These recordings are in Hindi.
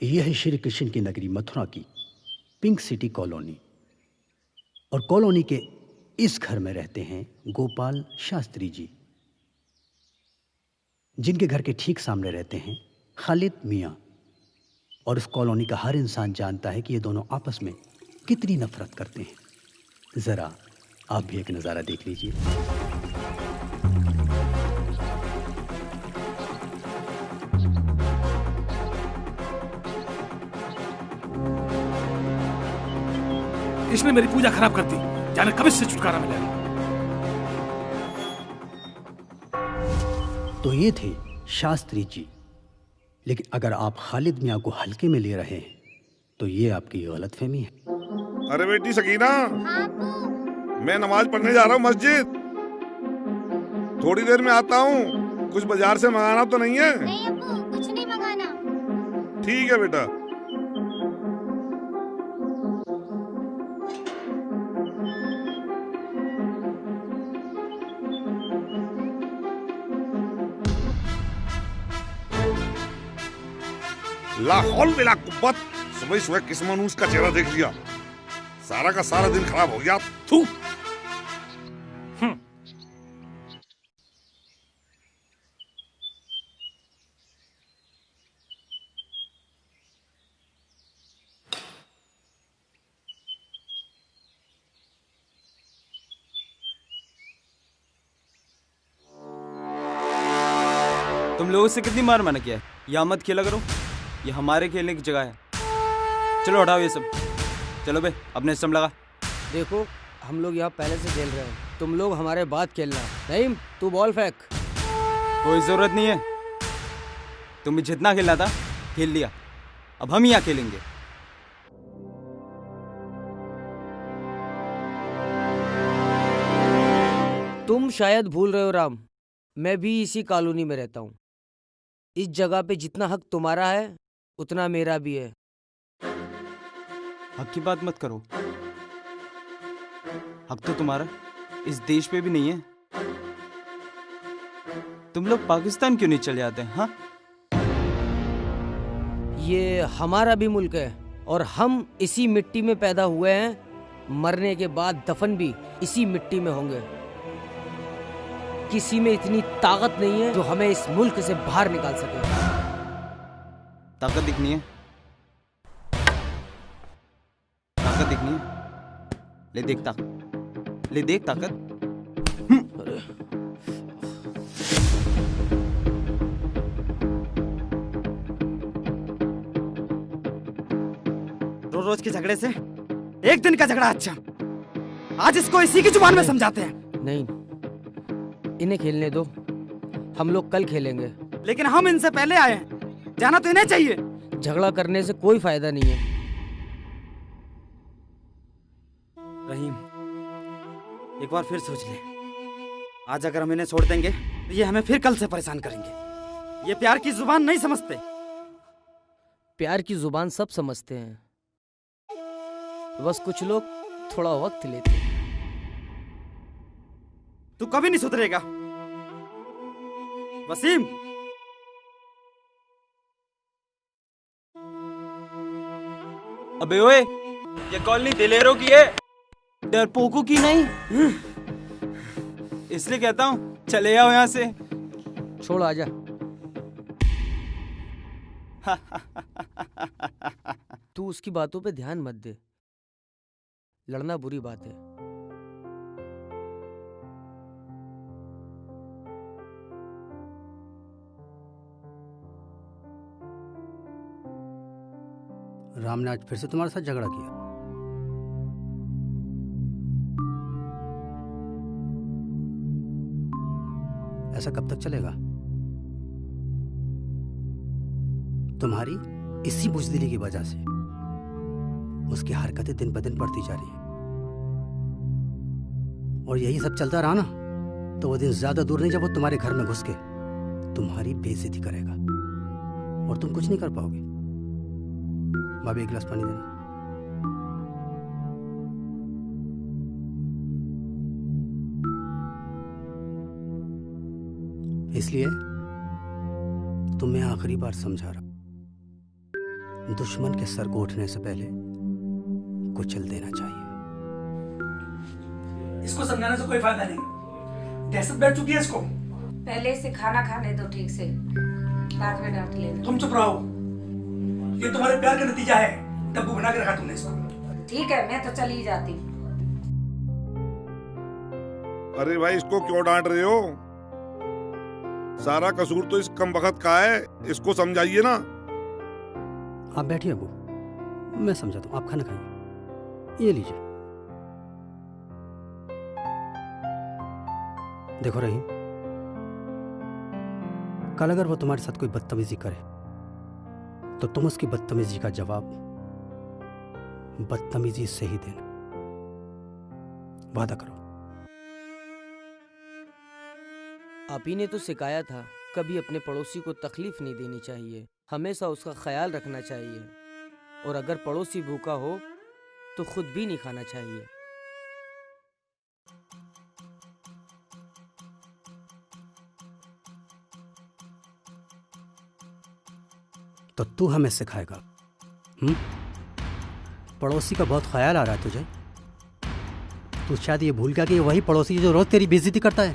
यह है श्री कृष्ण की नगरी मथुरा की पिंक सिटी कॉलोनी। और कॉलोनी के इस घर में रहते हैं गोपाल शास्त्री जी, जिनके घर के ठीक सामने रहते हैं खालिद मियाँ। और इस कॉलोनी का हर इंसान जानता है कि ये दोनों आपस में कितनी नफरत करते हैं। ज़रा आप भी एक नज़ारा देख लीजिए। इसने मेरी पूजा खराब कर दी, जाने कब इससे छुटकारा मिलेगा। तो ये थे शास्त्री जी। लेकिन अगर आप खालिद मियाँ को हल्के में ले रहे हैं तो ये आपकी गलतफहमी है। अरे बेटी सकीना, हाँ मैं नमाज पढ़ने जा रहा हूँ मस्जिद। थोड़ी देर में आता हूँ। कुछ बाजार से मंगाना तो नहीं है? नहीं अब्बू, कुछ नहीं मंगाना। ठीक है बेटा। लाहौल बिला कुव्वत, सुबह सुबह किस मनूस का चेहरा देख लिया। सारा का सारा दिन खराब हो गया। थू। तुम लोगों से कितनी मार मना किया है, यहाँ मत खेला करो, ये हमारे खेलने की जगह है। चलो हटाओ ये सब, चलो बे अपने सिस्टम लगा। देखो हम लोग यहाँ पहले से खेल रहे हैं, तुम लोग हमारे बाद खेलना। नहीं, तू बॉल फेंक। कोई जरूरत नहीं है, तुम्हें जितना खेलना था खेल लिया, अब हम यहाँ खेलेंगे। तुम शायद भूल रहे हो राम, मैं भी इसी कॉलोनी में रहता हूँ। इस जगह पे जितना हक तुम्हारा है उतना मेरा भी है। हक की बात मत करो, हक तो तुम्हारा इस देश पे भी नहीं है। तुम लोग पाकिस्तान क्यों नहीं चले जाते हैं? हाँ, ये हमारा भी मुल्क है और हम इसी मिट्टी में पैदा हुए हैं, मरने के बाद दफन भी इसी मिट्टी में होंगे। किसी में इतनी ताकत नहीं है जो हमें इस मुल्क से बाहर निकाल सके। ताकत दिखनी है, ताकत दिखनी है, ले देख ताकत, ले देख ताकत। रोज रोज के झगड़े से एक दिन का झगड़ा अच्छा। आज इसको इसी की जुबान में समझाते हैं। नहीं, इन्हें खेलने दो, हम लोग कल खेलेंगे। लेकिन हम इनसे पहले आए हैं, जाना तो इन्हें चाहिए। झगड़ा करने से कोई फायदा नहीं है। रहीम, एक बार फिर सोच ले, आज अगर हम इन्हें छोड़ देंगे तो ये हमें फिर कल से परेशान करेंगे। ये प्यार की जुबान नहीं समझते। प्यार की जुबान सब समझते हैं, बस कुछ लोग थोड़ा वक्त लेते हैं। तू कभी नहीं सुधरेगा वसीम। अबे ओए, ये कॉलोनी दिलेरों की है, डरपोकों की नहीं। इसलिए कहता हूँ चले आओ यहाँ से। छोड़, आजा। तू उसकी बातों पे ध्यान मत दे, लड़ना बुरी बात है। राम ने आज फिर से तुम्हारे साथ झगड़ा किया? ऐसा कब तक चलेगा? तुम्हारी इसी बुज़दिली की वजह से उसकी हरकतें दिन ब दिन बढ़ती जा रही हैं। और यही सब चलता रहा ना तो वो दिन ज्यादा दूर नहीं जब वो तुम्हारे घर में घुस के तुम्हारी बेइज्जती करेगा और तुम कुछ नहीं कर पाओगे। भाभी, एक गिलास पानी देना। इसलिए तुम्हें आखिरी बार समझा रहा, दुश्मन के सर को उठने से पहले कुचल देना चाहिए। इसको समझाने से कोई फायदा नहीं, दहशत बैठ चुकी है इसको। पहले इसे खाना खाने दो ठीक से, बाद में डांट लेना। तुम चुप रहो, ये तुम्हारे प्यार का नतीजा है। डब्बू बना के रखा तुमने इसको। ठीक है, मैं तो चली जाती। अरे भाई इसको क्यों डांट रहे हो? सारा कसूर तो इस कमबख्त का है, इसको समझाइए ना। आप बैठिए अबू, मैं समझाता हूँ। आप खाना खाइए, ये लीजिए। देखो रहीम, कल अगर वो तुम्हारे साथ कोई बदतमीजी करे तो तुम उसकी बदतमीजी का जवाब बदतमीजी से ही देना। वादा करो। आप ही ने तो सिखाया था कभी अपने पड़ोसी को तकलीफ नहीं देनी चाहिए, हमेशा उसका ख्याल रखना चाहिए, और अगर पड़ोसी भूखा हो तो खुद भी नहीं खाना चाहिए। तो तू हमें सिखाएगा? पड़ोसी का बहुत ख्याल आ रहा है तुझे। तू शायद ये भूल गया कि ये वही पड़ोसी जो रोज तेरी बेइज्जती करता है।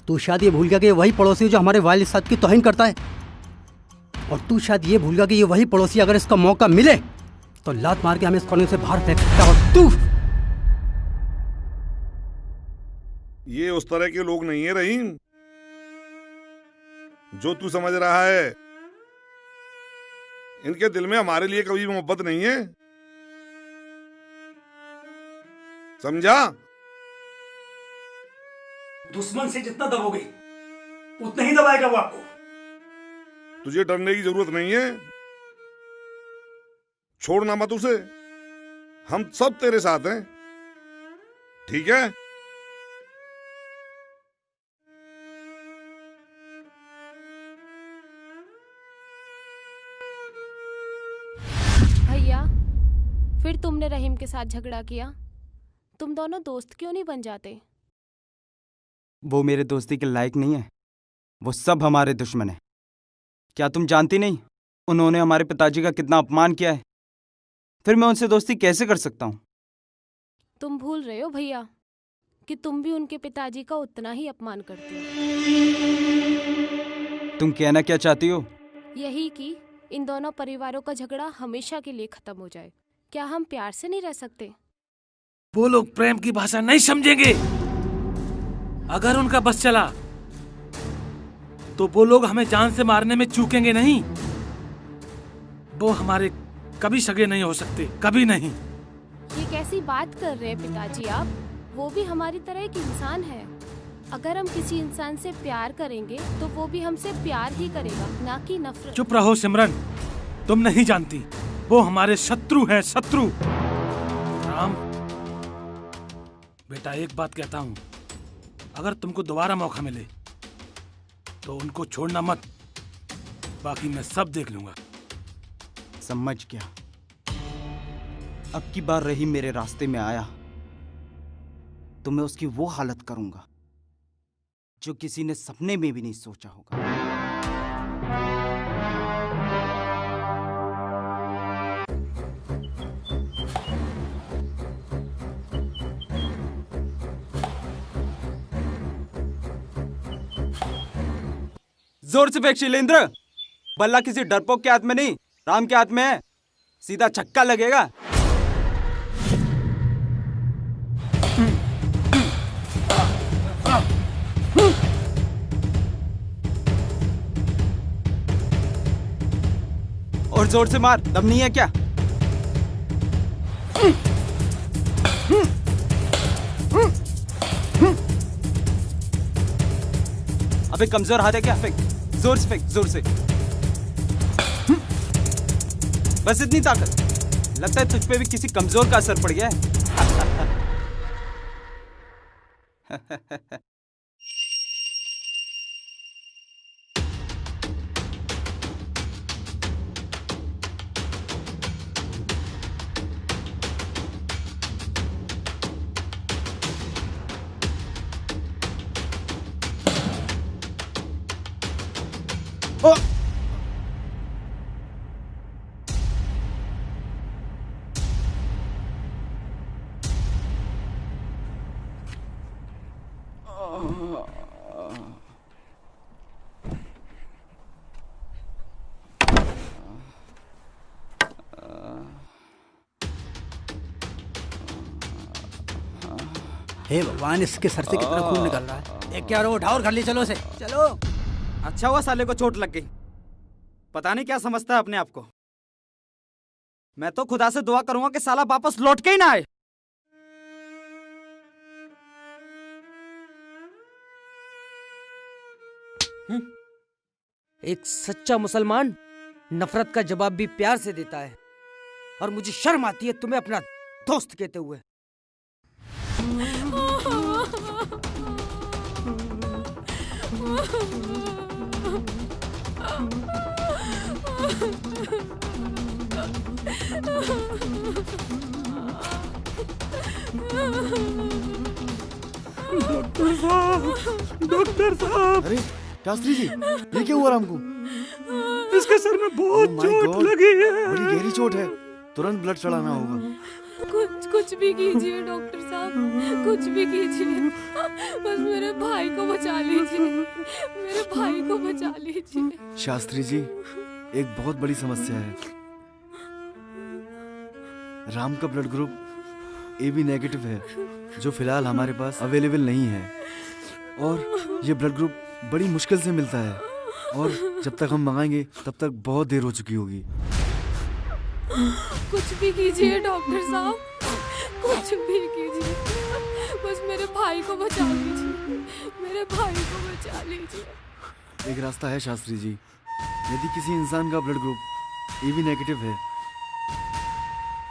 तू शायद ये भूल गया कि ये वही पड़ोसी जो हमारे वालिद साहब की तौहीन करता है। और तू शायद ये भूल गया कि ये वही पड़ोसी अगर इसका मौका मिले तो लात मार के हमें इस कॉलोनी से बाहर फेंक सकता है। और तू ये उस तरह के लोग नहीं है रहीम जो तू समझ रहा है। इनके दिल में हमारे लिए कभी मोहब्बत नहीं है, समझा? दुश्मन से जितना दबोगे उतना ही दबाएगा वो आपको। तुझे डरने की जरूरत नहीं है, छोड़ना मत उसे। हम सब तेरे साथ हैं, ठीक है? भैया, फिर तुमने रहीम के साथ झगड़ा किया। तुम दोनों दोस्त क्यों नहीं बन जाते? वो मेरे दोस्ती के लायक नहीं है, वो सब हमारे दुश्मन है। क्या तुम जानती नहीं उन्होंने हमारे पिताजी का कितना अपमान किया है? फिर मैं उनसे दोस्ती कैसे कर सकता हूँ? तुम भूल रहे हो भैया कि तुम भी उनके पिताजी का उतना ही अपमान करते हो। तुम कहना क्या चाहती हो? यही कि इन दोनों परिवारों का झगड़ा हमेशा के लिए खत्म हो जाए। क्या हम प्यार से नहीं रह सकते? वो लोग प्रेम की भाषा नहीं समझेंगे। अगर उनका बस चला तो वो लोग हमें जान से मारने में चूकेंगे नहीं। वो हमारे कभी सगे नहीं हो सकते, कभी नहीं। ये कैसी बात कर रहे हैं पिताजी आप? वो भी हमारी तरह एक इंसान है। अगर हम किसी इंसान से प्यार करेंगे तो वो भी हमसे प्यार ही करेगा, ना कि नफरत। चुप रहो सिमरन, तुम नहीं जानती वो हमारे शत्रु हैं, शत्रु। राम बेटा, एक बात कहता हूँ, अगर तुमको दोबारा मौका मिले तो उनको छोड़ना मत, बाकी मैं सब देख लूंगा। समझ गया। अब की बार रहीम मेरे रास्ते में आया तो मैं उसकी वो हालत करूंगा जो किसी ने सपने में भी नहीं सोचा होगा। जोर से फेंक शैलेंद्र, बल्ला किसी डरपोक के हाथ में नहीं, राम के हाथ में है। सीधा छक्का लगेगा। और जोर से मार, दम नहीं है क्या? अबे कमजोर हाथ है क्या? फेंक, जोर से फेंक, जोर से। बस इतनी ताकत। लगता है तुझ पे भी किसी कमजोर का असर पड़ गया है। हे भगवान, इसके सर से कितना खून निकल रहा है। एक क्या रो, उठाओ और घर ले चलो उसे, चलो। अच्छा हुआ साले को चोट लग गई, पता नहीं क्या समझता है अपने आप को। मैं तो खुदा से दुआ करूंगा कि साला वापस लौट के ही ना आए। एक सच्चा मुसलमान नफरत का जवाब भी प्यार से देता है, और मुझे शर्म आती है तुम्हें अपना दोस्त कहते हुए। डॉक्टर साहब, डॉक्टर साहब। अरे शास्त्री जी, ये क्या हुआ राम को? इसके सर में बहुत Oh my चोट God, लगी है। बड़ी गहरी चोट है, तुरंत ब्लड चढ़ाना होगा। कुछ भी कीजिए डॉक्टर साहब, कुछ भी कीजिए, बस मेरे भाई को बचा लीजिए, मेरे भाई को बचा लीजिए। शास्त्री जी, एक बहुत बड़ी समस्या है। राम का ब्लड ग्रुप AB नेगेटिव है, जो फिलहाल हमारे पास अवेलेबल नहीं है, और ये ब्लड ग्रुप बड़ी मुश्किल से मिलता है, और जब तक हम मंगाएंगे तब तक बहुत देर हो चुकी होगी। कुछ भी कीजिए डॉक्टर साहब, कुछ भी कीजिए, बस मेरे भाई को बचा लीजिए, मेरे भाई को बचा लीजिए। एक रास्ता है शास्त्री जी, यदि किसी इंसान का ब्लड ग्रुप AB नेगेटिव है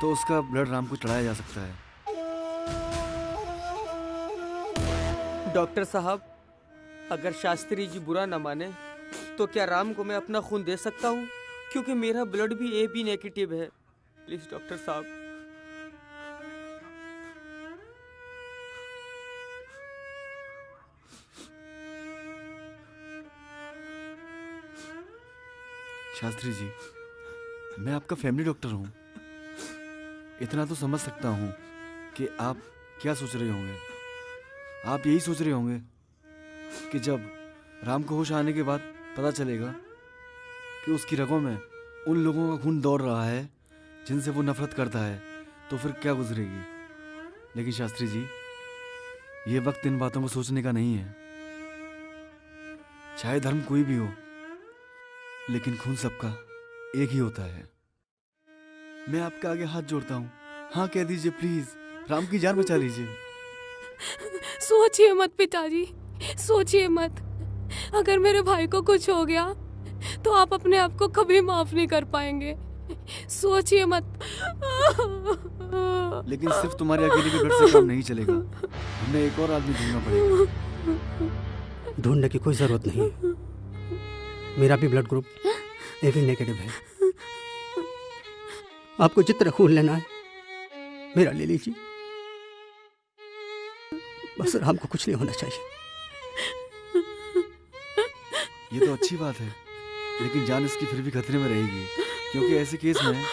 तो उसका ब्लड राम को चढ़ाया जा सकता है। डॉक्टर साहब, अगर शास्त्री जी बुरा न माने तो क्या राम को मैं अपना खून दे सकता हूँ? क्योंकि मेरा ब्लड भी AB नेगेटिव है। प्लीज डॉक्टर साहब। शास्त्री जी, मैं आपका फैमिली डॉक्टर हूँ, इतना तो समझ सकता हूँ कि आप क्या सोच रहे होंगे। आप यही सोच रहे होंगे कि जब राम को होश आने के बाद पता चलेगा कि उसकी रगों में उन लोगों का खून दौड़ रहा है जिनसे वो नफरत करता है, तो फिर क्या गुजरेगी। लेकिन शास्त्री जी, ये वक्त इन बातों को सोचने का नहीं है। चाहे धर्म कोई भी हो, लेकिन खून सबका एक ही होता है। मैं आपके आगे हाथ जोड़ता हूँ, हाँ कह दीजिए प्लीज, राम की जान बचा लीजिए। सोचिए मत पिताजी, सोचिए मत। अगर मेरे भाई को कुछ हो गया तो आप अपने आप को कभी माफ नहीं कर पाएंगे। सोचिए मत। लेकिन सिर्फ तुम्हारे अकेले के ब्लड से काम नहीं चलेगा, हमें एक और आदमी ढूंढना पड़ेगा। ढूंढने की कोई जरूरत नहीं, मेरा भी ब्लड ग्रुप AB नेगेटिव है। आपको जितना खून लेना है मेरा ले लीजिए, बस राम को कुछ नहीं होना चाहिए। ये तो अच्छी बात है, लेकिन जान इसकी फिर भी खतरे में रहेगी, क्योंकि ऐसे केस में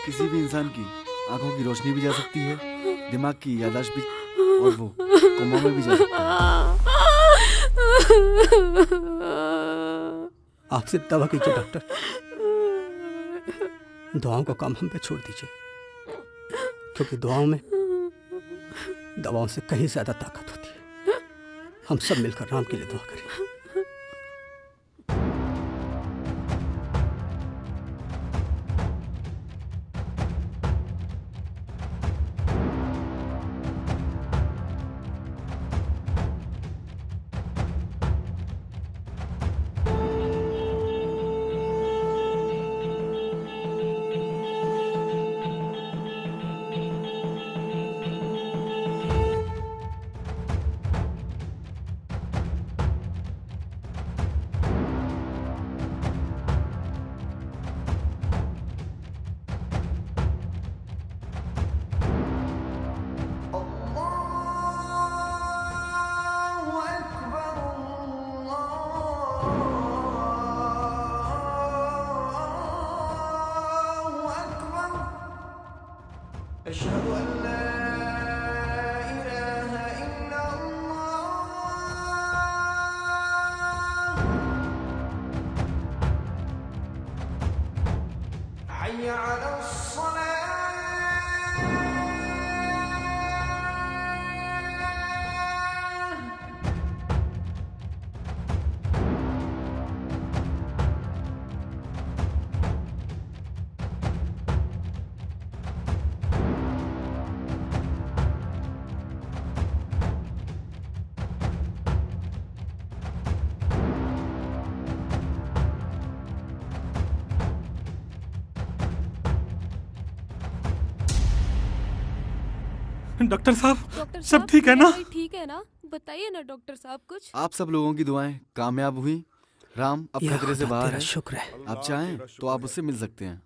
किसी भी इंसान की आंखों की रोशनी भी जा सकती है, दिमाग की याददाश्त भी, और वो कोमा में भी जा सकता है। आप सिर्फ दवा कीजिए डॉक्टर, दुआओं का काम हम पे छोड़ दीजिए, क्योंकि दुआओं में दवाओं से कहीं ज्यादा ताकत होती है। हम सब मिलकर राम के लिए दुआ करें। डॉक्टर साहब डॉक्टर सब साहब, ठीक है मेरा ना? भाई ठीक है ना? बताइए ना डॉक्टर साहब कुछ। आप सब लोगों की दुआएं कामयाब हुई। राम अब या खतरे से खुदा, बाहर तेरा है। शुक्र है। आप चाहें तो आप उससे मिल सकते हैं।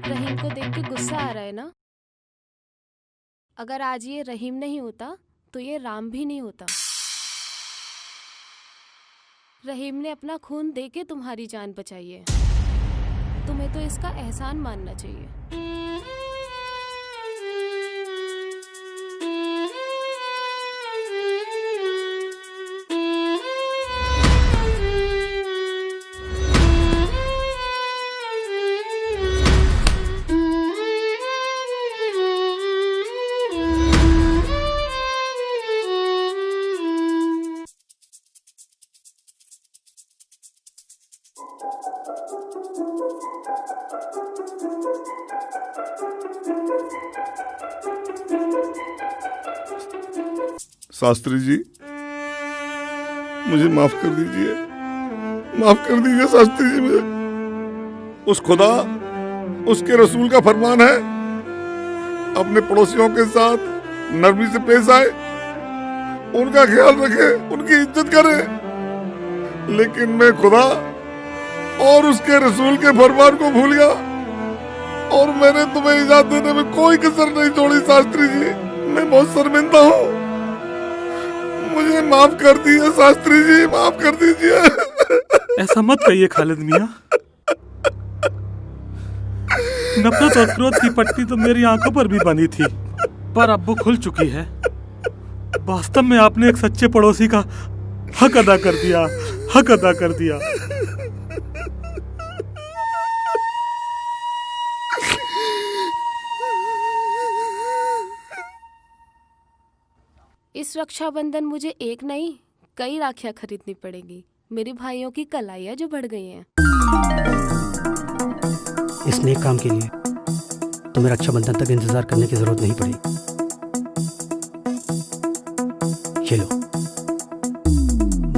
रहीम को देख के गुस्सा आ रहा है ना? अगर आज ये रहीम नहीं होता तो ये राम भी नहीं होता। रहीम ने अपना खून दे के तुम्हारी जान बचाई है। तुम्हें तो इसका एहसान मानना चाहिए। शास्त्री जी, मुझे माफ कर दीजिए, माफ कर दीजिए शास्त्री जी मुझे। उस खुदा, उसके रसूल का फरमान है, अपने पड़ोसियों के साथ नरमी से पेश आए, उनका ख्याल रखे, उनकी इज्जत करे। लेकिन मैं खुदा और उसके रसूल के फरमान को भूल गया और मैंने तुम्हें इजाजत देने में कोई कसर नहीं छोड़ी। शास्त्री जी, मैं बहुत शर्मिंदा हूँ, मुझे माफ कर दीजिए शास्त्री जी, माफ कर दीजिए। ऐसा मत कहिए खालिद मियाँ। नफरत और क्रोध की पट्टी तो मेरी आंखों पर भी बनी थी, पर अब वो खुल चुकी है। वास्तव में आपने एक सच्चे पड़ोसी का हक अदा कर दिया, हक अदा कर दिया। इस रक्षाबंधन मुझे एक नहीं कई राखियां खरीदनी पड़ेगी। मेरे भाइयों की कलाइयां जो बढ़ गई हैं। इस नेक काम के लिए तुम्हें रक्षाबंधन तक इंतजार करने की जरूरत नहीं पड़ी। ये लो,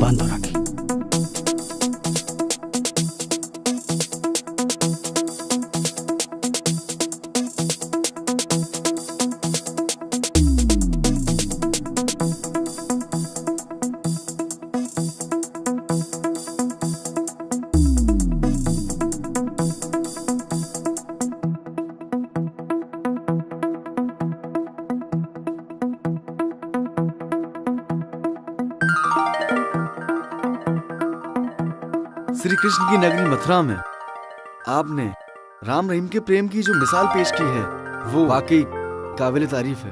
बांधो राखी। श्री कृष्ण की नगरी मथुरा में आपने राम रहीम के प्रेम की जो मिसाल पेश की है वो वाकई काबिल तारीफ है।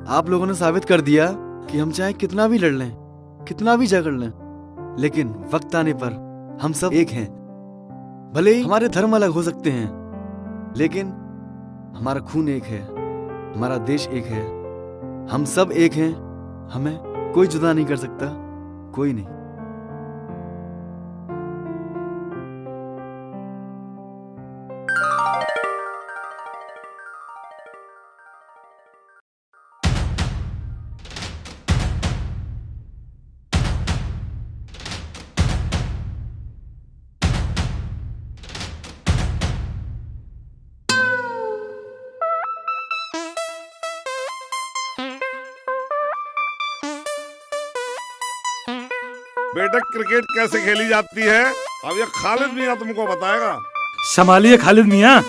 आप लोगों ने साबित कर दिया कि हम चाहे कितना भी लड़ लें, कितना भी झगड़ लें, लेकिन वक्त आने पर हम सब एक हैं। भले ही हमारे धर्म अलग हो सकते हैं, लेकिन हमारा खून एक है, हमारा देश एक है, हम सब एक हैं। हमें कोई जुदा नहीं कर सकता, कोई नहीं। बेटा, क्रिकेट कैसे खेली जाती है अब ये खालिद मियां तुमको बताएगा। संभालिए खालिद मियाँ।